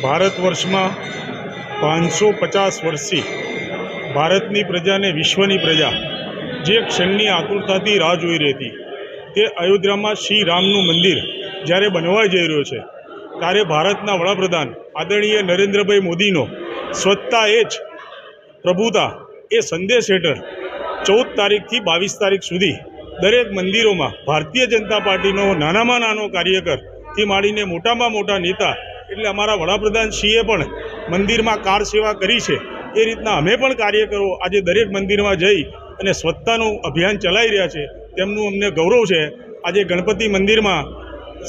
ભારત વર્ષમાં 550 વર્ષથી ભારતની પ્રજાને વિશ્વની પ્રજા જે ક્ષણની આતુરતાથી રાહ જોઈ રહી હતી તે અયોધ્યામાં શ્રી રામનું મંદિર જ્યારે બનવા જઈ રહ્યો છે ત્યારે ભારતના વડાપ્રધાન આદરણીય નરેન્દ્રભાઈ મોદીનો સ્વચ્છતા એ જ પ્રભુતા એ સંદેશ હેઠળ 14 તારીખથી 22 તારીખ સુધી દરેક મંદિરોમાં ભારતીય જનતા પાર્ટીનો નાનામાં નાનો કાર્યકરથી માંડીને મોટામાં મોટા નેતા એટલે અમારા વડાપ્રધાનશ્રીએ પણ મંદિરમાં કાર સેવા કરી છે એ રીતના અમે પણ કાર્યકરો આજે દરેક મંદિરમાં જઈ અને સ્વચ્છતાનું અભિયાન ચલાવી રહ્યા છે તેમનું અમને ગૌરવ છે। આજે ગણપતિ મંદિરમાં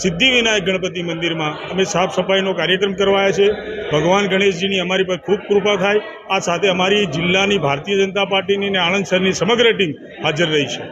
સિદ્ધિવિનાયક ગણપતિ મંદિરમાં અમે સાફ સફાઈનો કાર્યક્રમ કરવાયા છે। ભગવાન ગણેશજીની અમારી પર ખૂબ કૃપા થાય। આ સાથે અમારી જિલ્લાની ભારતીય જનતા પાર્ટીની અને આણંદ શહેરની સમગ્ર ટીમ હાજર રહી છે।